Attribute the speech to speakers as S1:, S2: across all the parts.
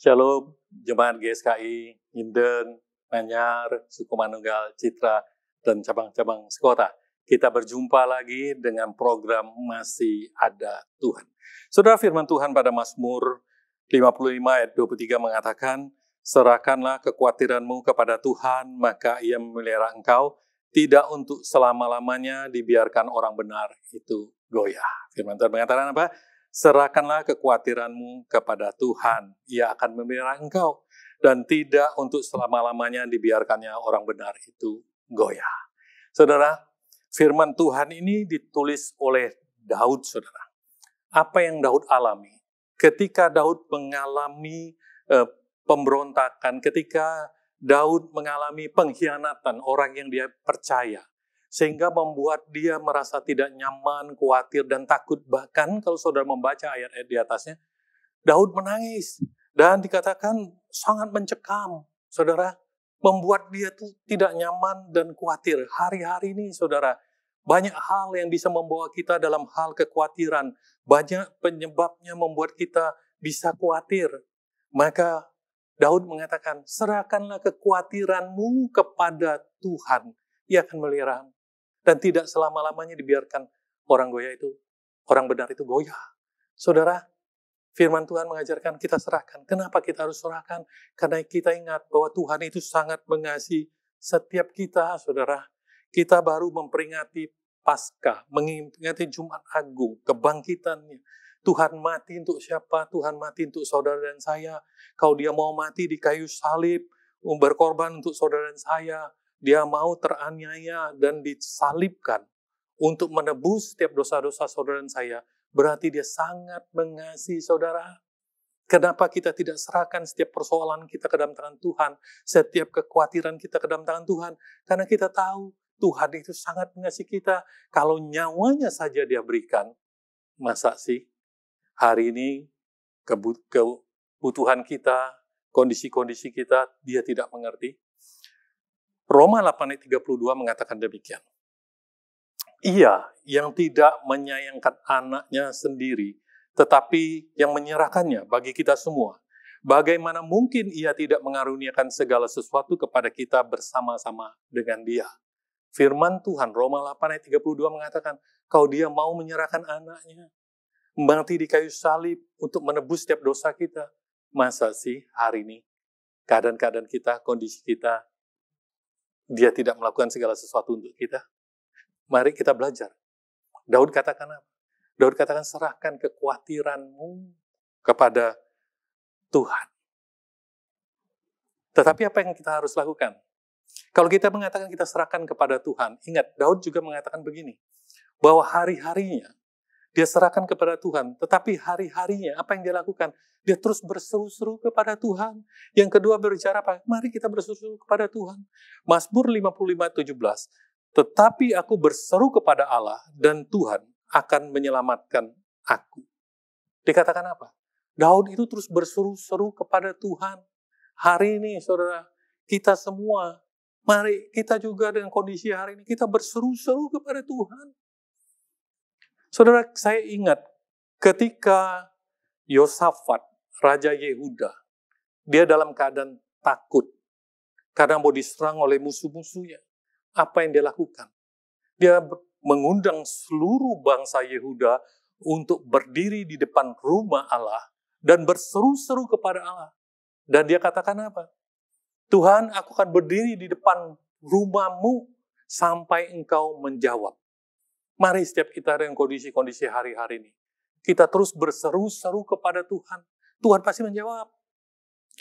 S1: Shalom, Jemaat GSKI, Inden, Manyar, Suku Manunggal, Citra, dan cabang-cabang sekota. Kita berjumpa lagi dengan program Masih Ada Tuhan. Saudara, firman Tuhan pada Mazmur 55 ayat 23 mengatakan, serahkanlah kekhawatiranmu kepada Tuhan, maka Ia memelihara engkau, tidak untuk selama-lamanya dibiarkan orang benar itu goyah. Firman Tuhan mengatakan apa? Serahkanlah kekhawatiranmu kepada Tuhan, Ia akan memelihara engkau, dan tidak untuk selama-lamanya dibiarkannya orang benar itu goyah. Saudara, firman Tuhan ini ditulis oleh Daud, saudara. Apa yang Daud alami? Ketika Daud mengalami pemberontakan, ketika Daud mengalami pengkhianatan orang yang dia percaya, sehingga membuat dia merasa tidak nyaman, khawatir, dan takut. Bahkan kalau saudara membaca ayat-ayat di atasnya, Daud menangis. Dan dikatakan sangat mencekam, saudara. Membuat dia tuh tidak nyaman dan khawatir. Hari-hari ini, saudara, banyak hal yang bisa membawa kita dalam hal kekhawatiran. Banyak penyebabnya membuat kita bisa khawatir. Maka Daud mengatakan, serahkanlah kekhawatiranmu kepada Tuhan. Ia akan melihara. Dan tidak selama-lamanya dibiarkan orang benar itu goyah. Saudara, firman Tuhan mengajarkan kita serahkan. Kenapa kita harus serahkan? Karena kita ingat bahwa Tuhan itu sangat mengasihi setiap kita, saudara. Kita baru memperingati Paskah, memperingati Jumat Agung, kebangkitannya. Tuhan mati untuk siapa? Tuhan mati untuk saudara dan saya. Kalau dia mau mati di kayu salib, berkorban untuk saudara dan saya, dia mau teraniaya dan disalibkan untuk menebus setiap dosa-dosa saudara dan saya. Berarti dia sangat mengasihi saudara. Kenapa kita tidak serahkan setiap persoalan kita ke dalam tangan Tuhan? Setiap kekhawatiran kita ke dalam tangan Tuhan. Karena kita tahu Tuhan itu sangat mengasihi kita. Kalau nyawanya saja dia berikan, masa sih hari ini kebutuhan kita, kondisi-kondisi kita, dia tidak mengerti? Roma 8 ayat 32 mengatakan demikian. Ia yang tidak menyayangkan anaknya sendiri, tetapi yang menyerahkannya bagi kita semua. Bagaimana mungkin ia tidak mengaruniakan segala sesuatu kepada kita bersama-sama dengan dia? Firman Tuhan, Roma 8 ayat 32 mengatakan, kalau dia mau menyerahkan anaknya, mati di kayu salib untuk menebus setiap dosa kita, masa sih hari ini keadaan-keadaan kita, kondisi kita, dia tidak melakukan segala sesuatu untuk kita? Mari kita belajar. Daud katakan apa? Daud katakan serahkan kekhawatiranmu kepada Tuhan. Tetapi apa yang kita harus lakukan? Kalau kita mengatakan kita serahkan kepada Tuhan, ingat Daud juga mengatakan begini, bahwa hari-harinya dia serahkan kepada Tuhan, tetapi hari-harinya apa yang dia lakukan? Dia terus berseru-seru kepada Tuhan. Yang kedua berbicara apa? Mari kita berseru-seru kepada Tuhan. Mazmur 55:17. Tetapi aku berseru kepada Allah dan Tuhan akan menyelamatkan aku. Dikatakan apa? Daud itu terus berseru-seru kepada Tuhan. Hari ini saudara, kita semua, mari kita juga dengan kondisi hari ini, kita berseru-seru kepada Tuhan. Saudara, saya ingat ketika Yosafat, Raja Yehuda, dia dalam keadaan takut karena mau diserang oleh musuh-musuhnya. Apa yang dia lakukan? Dia mengundang seluruh bangsa Yehuda untuk berdiri di depan rumah Allah dan berseru-seru kepada Allah. Dan dia katakan apa? Tuhan, aku akan berdiri di depan rumahmu sampai engkau menjawab. Mari setiap kita dengan kondisi-kondisi hari-hari ini, kita terus berseru-seru kepada Tuhan. Tuhan pasti menjawab.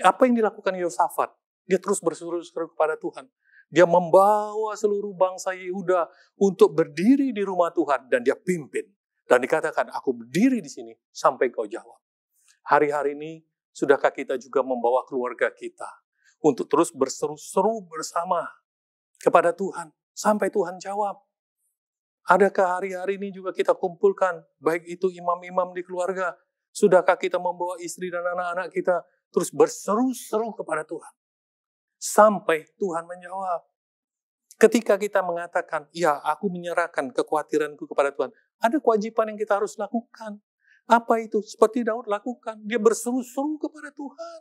S1: Apa yang dilakukan Yosafat? Dia terus berseru-seru kepada Tuhan. Dia membawa seluruh bangsa Yehuda untuk berdiri di rumah Tuhan. Dan dia pimpin. Dan dikatakan, aku berdiri di sini sampai kau jawab. Hari-hari ini, sudahkah kita juga membawa keluarga kita untuk terus berseru-seru bersama kepada Tuhan sampai Tuhan jawab? Adakah hari-hari ini juga kita kumpulkan, baik itu imam-imam di keluarga, sudahkah kita membawa istri dan anak-anak kita terus berseru-seru kepada Tuhan sampai Tuhan menjawab? Ketika kita mengatakan, ya aku menyerahkan kekhawatiranku kepada Tuhan, ada kewajiban yang kita harus lakukan. Apa itu? Seperti Daud lakukan, dia berseru-seru kepada Tuhan.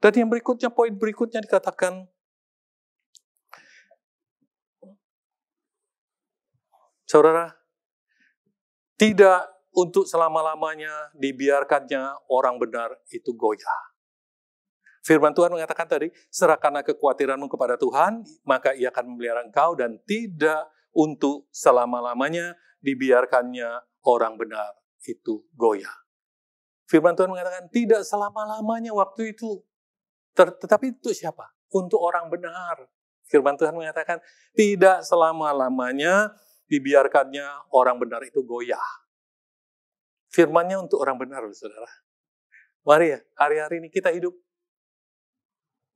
S1: Dan yang berikutnya, poin berikutnya dikatakan, saudara, tidak untuk selama-lamanya dibiarkannya orang benar itu goyah. Firman Tuhan mengatakan tadi, serahkanlah kekhawatiranmu kepada Tuhan, maka Ia akan memelihara engkau, dan tidak untuk selama-lamanya dibiarkannya orang benar itu goyah. Firman Tuhan mengatakan, tidak selama-lamanya waktu itu. Tetapi itu siapa? Untuk orang benar. Firman Tuhan mengatakan, tidak selama-lamanya dibiarkannya orang benar itu goyah. Firman-Nya untuk orang benar, saudara. Mari ya, hari-hari ini kita hidup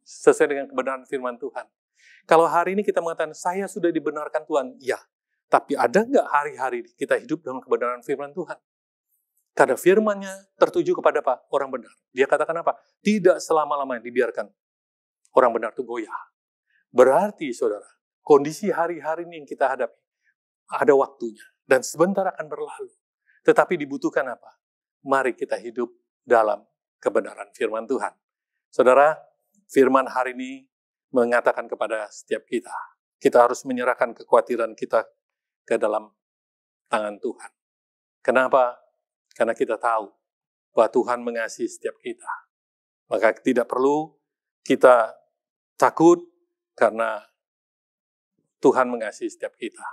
S1: sesuai dengan kebenaran firman Tuhan. Kalau hari ini kita mengatakan, saya sudah dibenarkan Tuhan, ya. Tapi ada nggak hari-hari kita hidup dengan kebenaran firman Tuhan? Karena firman-Nya tertuju kepada apa? Orang benar. Dia katakan apa? Tidak selama-lamanya dibiarkan orang benar itu goyah. Berarti, saudara, kondisi hari-hari ini yang kita hadapi, ada waktunya. Dan sebentar akan berlalu. Tetapi dibutuhkan apa? Mari kita hidup dalam kebenaran firman Tuhan. Saudara, firman hari ini mengatakan kepada setiap kita, kita harus menyerahkan kekhawatiran kita ke dalam tangan Tuhan. Kenapa? Karena kita tahu bahwa Tuhan mengasihi setiap kita. Maka tidak perlu kita takut karena Tuhan mengasihi setiap kita.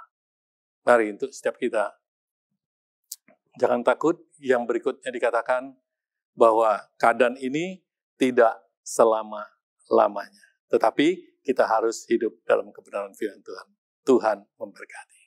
S1: Mari untuk setiap kita, jangan takut. Yang berikutnya dikatakan bahwa keadaan ini tidak selama-lamanya. Tetapi kita harus hidup dalam kebenaran firman Tuhan. Tuhan memberkati.